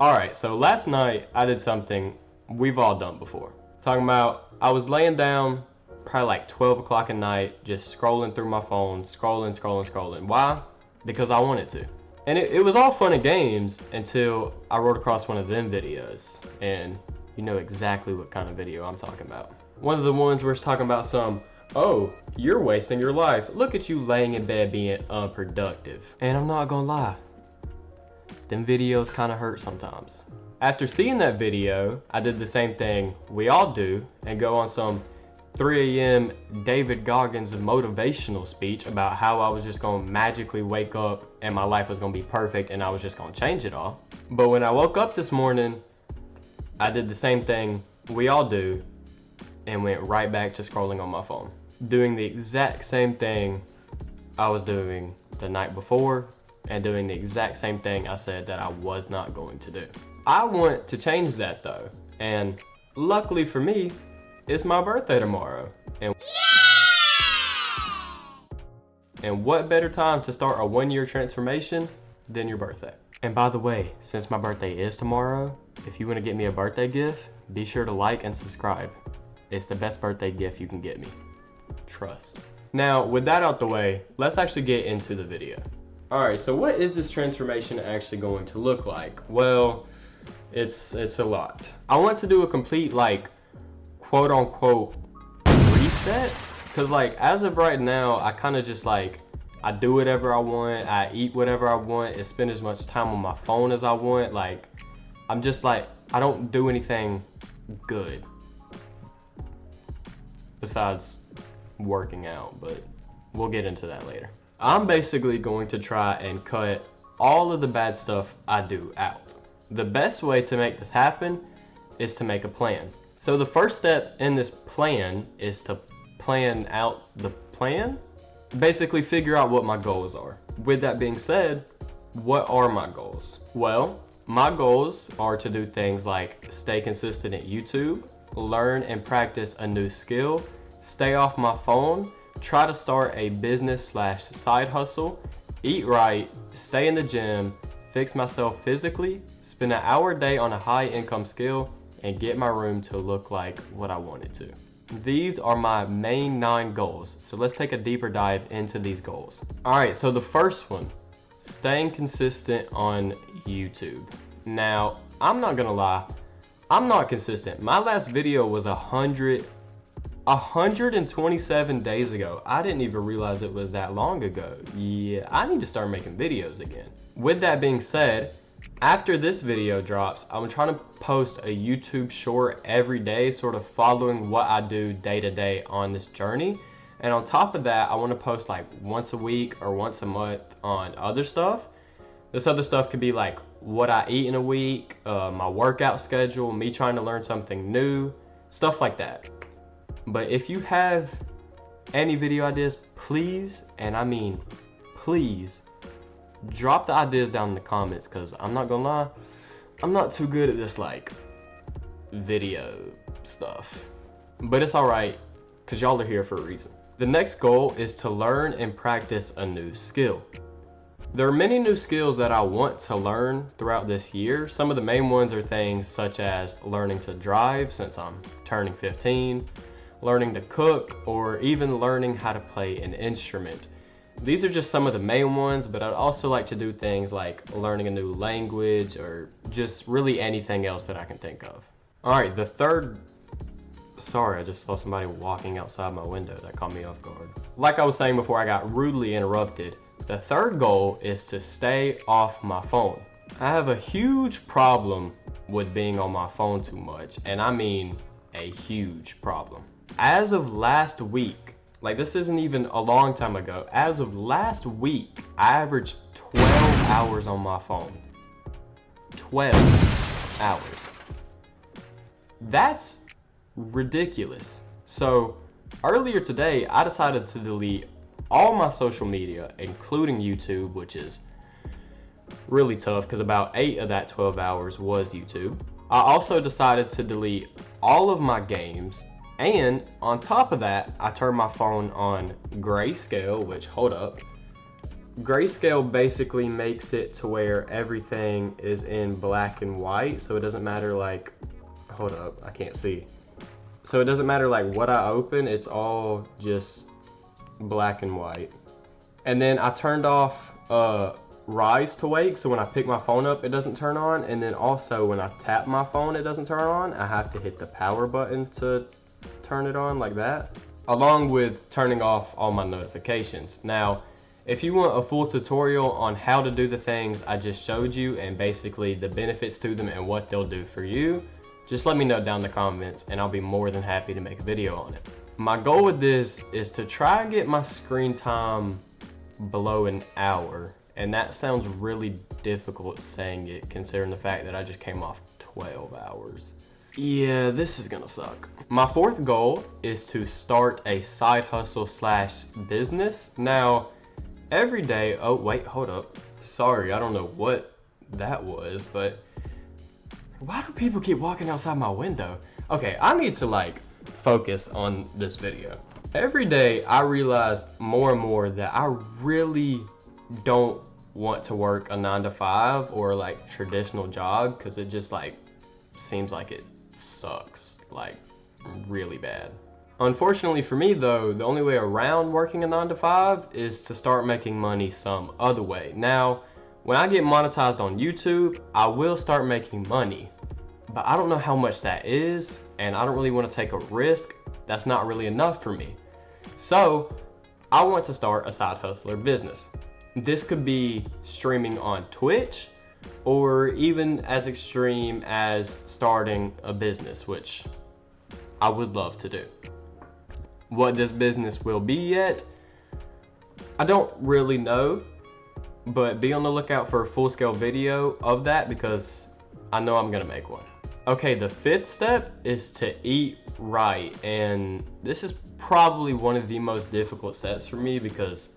Alright, so last night I did something we've all done before. Talking about, I was laying down probably like 12 o'clock at night, just scrolling through my phone, scrolling. Why? Because I wanted to. And it was all fun and games until I rode across one of them videos. And you know exactly what kind of video I'm talking about. One of the ones where it's talking about oh, you're wasting your life. Look at you laying in bed being unproductive. And I'm not gonna lie, them videos kind of hurt sometimes. After seeing that video, I did the same thing we all do and go on some 3 a.m. David Goggins motivational speech about how I was just gonna magically wake up and my life was gonna be perfect and I was just gonna change it all. But when I woke up this morning, I did the same thing we all do and went right back to scrolling on my phone. Doing the exact same thing I was doing the night before and doing the exact same thing I said that I was not going to do. I want to change that though, and luckily for me, it's my birthday tomorrow. And what better time to start a 1-year transformation than your birthday? And by the way, since my birthday is tomorrow, if you want to get me a birthday gift, be sure to like and subscribe. It's the best birthday gift you can get me. Trust. Now, with that out the way, let's actually get into the video. Alright, so what is this transformation actually going to look like? Well, it's a lot. I want to do a complete, like, quote unquote reset, because like as of right now, I kind of just like, I do whatever I want, I eat whatever I want, and spend as much time on my phone as I want. Like, I'm just like, I don't do anything good besides working out, but we'll get into that later. I'm basically going to try and cut all of the bad stuff I do out. The best way to make this happen is to make a plan. So the first step in this plan is to plan out the plan. Basically figure out what my goals are. With that being said, what are my goals? Well, my goals are to do things like stay consistent at YouTube, learn and practice a new skill, stay off my phone, try to start a business/side hustle, eat right, stay in the gym, fix myself physically, spend an hour a day on a high income skill, and get my room to look like what I want it to. These are my main 9 goals, so let's take a deeper dive into these goals. Alright, so the first one, staying consistent on YouTube. Now, I'm not gonna lie, I'm not consistent. My last video was 127 days ago. I didn't even realize it was that long ago. Yeah, I need to start making videos again. With that being said, after this video drops, I'm trying to post a YouTube short every day, sort of following what I do day to day on this journey. And on top of that, I want to post like once a week or once a month on other stuff. This other stuff could be like what I eat in a week, my workout schedule, me trying to learn something new, stuff like that. But if you have any video ideas, please, and I mean please, drop the ideas down in the comments, because I'm not gonna lie, I'm not too good at this like video stuff. But it's alright, because y'all are here for a reason. The next goal is to learn and practice a new skill. There are many new skills that I want to learn throughout this year. Some of the main ones are things such as learning to drive since I'm turning 15, learning to cook, or even learning how to play an instrument. These are just some of the main ones, but I'd also like to do things like learning a new language or just really anything else that I can think of. Alright, the third... Sorry, I just saw somebody walking outside my window. That caught me off guard. Like I was saying before I got rudely interrupted, the third goal is to stay off my phone. I have a huge problem with being on my phone too much, and I mean a huge problem. As of last week, like this isn't even a long time ago, as of last week, I averaged 12 hours on my phone. 12 hours. That's ridiculous. So earlier today, I decided to delete all my social media, including YouTube, which is really tough because about 8 of that 12 hours was YouTube. I also decided to delete all of my games, and on top of that, I turned my phone on grayscale, which, hold up, Grayscale basically makes it to where everything is in black and white, so it doesn't matter like, hold up, I can't see. So it doesn't matter like what I open, it's all just black and white. And then I turned off rise to wake, so when I pick my phone up it doesn't turn on, and then also when I tap my phone it doesn't turn on. I have to hit the power button to turn it on, like that, along with turning off all my notifications. Now if you want a full tutorial on how to do the things I just showed you and basically the benefits to them and what they'll do for you, just let me know down in the comments and I'll be more than happy to make a video on it. My goal with this is to try and get my screen time below an hour, and that sounds really difficult saying it considering the fact that I just came off 12 hours. Yeah, this is gonna suck. My fourth goal is to start a side hustle slash business. Now, every day, oh wait, hold up. Sorry, I don't know what that was, but why do people keep walking outside my window? Okay, I need to like focus on this video. Every day I realize more and more that I really don't want to work a 9-to-5 or like traditional job, because it just like seems like it sucks, like really bad. Unfortunately for me though, the only way around working a 9-to-5 is to start making money some other way. Now, when I get monetized on YouTube, I will start making money, but I don't know how much that is, and I don't really want to take a risk. That's not really enough for me. So I want to start a side hustler business. This could be streaming on Twitch, or even as extreme as starting a business, which I would love to do. What this business will be yet, I don't really know, but be on the lookout for a full-scale video of that because I know I'm gonna make one. Okay, the fifth step is to eat right, and this is probably one of the most difficult steps for me because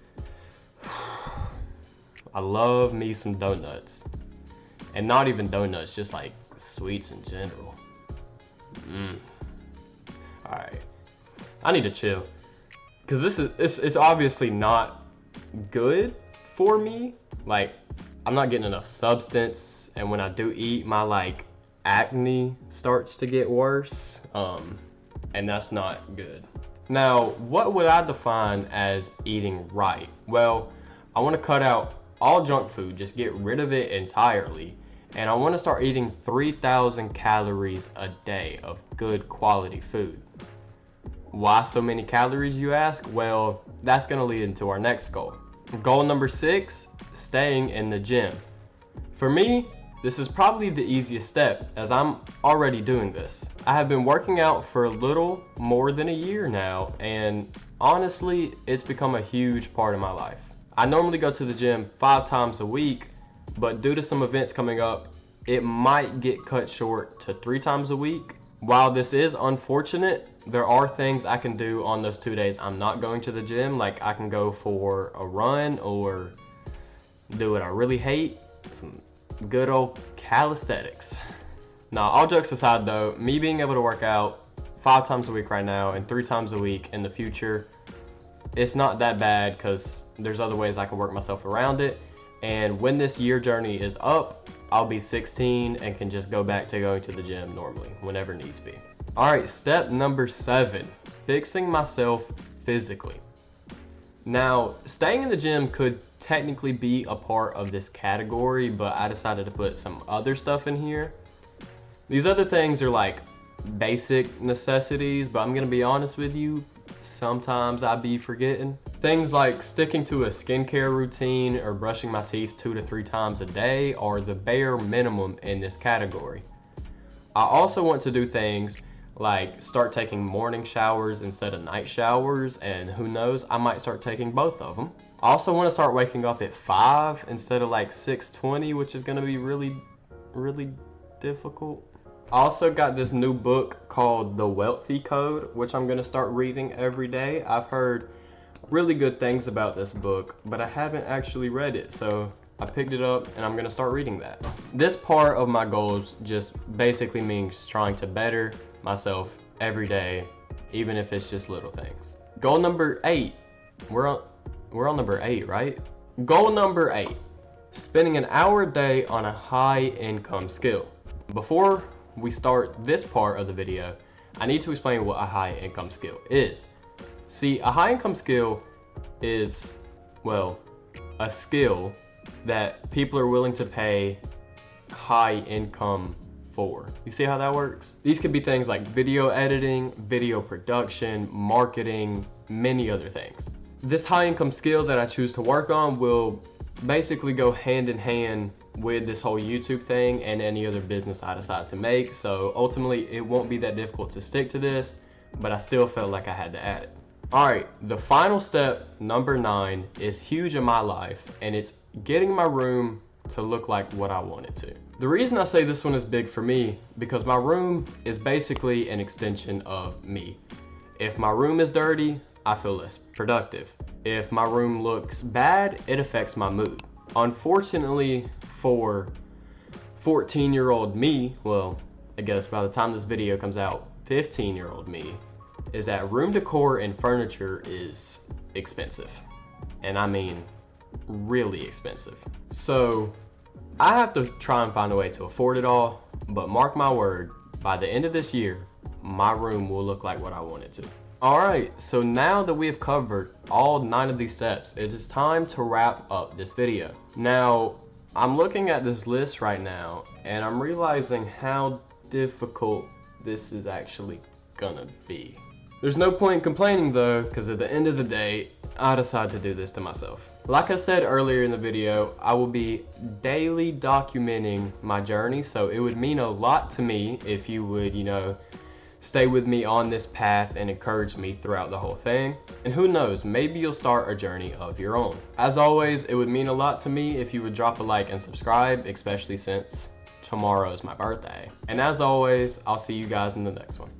I love me some donuts, and not even donuts, just like sweets in general. All right. I need to chill, because it's obviously not good for me. Like, I'm not getting enough substance, and when I do eat, my like acne starts to get worse, and that's not good. Now, what would I define as eating right? Well, I want to cut out all junk food, just get rid of it entirely, and I want to start eating 3,000 calories a day of good quality food. Why so many calories, you ask? Well, that's gonna lead into our next goal. Goal number 6, staying in the gym. For me, this is probably the easiest step, as I'm already doing this. I have been working out for a little more than a year now, and honestly, it's become a huge part of my life. I normally go to the gym 5 times a week, but due to some events coming up, it might get cut short to 3 times a week. While this is unfortunate, there are things I can do on those 2 days I'm not going to the gym. Like I can go for a run or do what I really hate, some good old calisthenics. Now, all jokes aside though, me being able to work out 5 times a week right now and 3 times a week in the future, it's not that bad because there's other ways I can work myself around it. And when this year journey is up, I'll be 16 and can just go back to going to the gym normally, whenever needs be. All right, step number 7, fixing myself physically. Now, staying in the gym could technically be a part of this category, but I decided to put some other stuff in here. These other things are like basic necessities, but I'm gonna be honest with you, sometimes I be forgetting. Things like sticking to a skincare routine or brushing my teeth 2 to 3 times a day are the bare minimum in this category. I also want to do things like start taking morning showers instead of night showers, and who knows, I might start taking both of them. I also want to start waking up at 5 instead of like 6:20, which is going to be really difficult. I also got this new book called The Wealthy Code, which I'm going to start reading every day. I've heard really good things about this book, but I haven't actually read it, so I picked it up and I'm going to start reading that. This part of my goals just basically means trying to better myself every day, even if it's just little things. Goal number 8. We're on number 8, right? Goal number 8, spending an hour a day on a high income skill. Before we start this part of the video, I need to explain what a high income skill is. See, a high income skill is, well, a skill that people are willing to pay high income for. You see how that works? These could be things like video editing, video production, marketing, many other things. This high income skill that I choose to work on will basically go hand in hand with this whole YouTube thing and any other business I decide to make. So ultimately it won't be that difficult to stick to this, but I still felt like I had to add it. All right, the final step, number 9, is huge in my life, and it's getting my room to look like what I want it to. The reason I say this one is big for me, because my room is basically an extension of me. If my room is dirty, I feel less productive. If my room looks bad, it affects my mood. Unfortunately for 14-year-old me, well, I guess by the time this video comes out, 15-year-old me, is that room decor and furniture is expensive. And I mean really expensive. So I have to try and find a way to afford it all, but mark my word, by the end of this year, my room will look like what I want it to. All right, so now that we have covered all 9 of these steps, it is time to wrap up this video. Now, I'm looking at this list right now, and I'm realizing how difficult this is actually gonna be. There's no point in complaining though, because at the end of the day, I decided to do this to myself. Like I said earlier in the video, I will be daily documenting my journey, so it would mean a lot to me if you would, stay with me on this path and encourage me throughout the whole thing. And who knows, maybe you'll start a journey of your own. As always, it would mean a lot to me if you would drop a like and subscribe, especially since tomorrow is my birthday. And as always, I'll see you guys in the next one.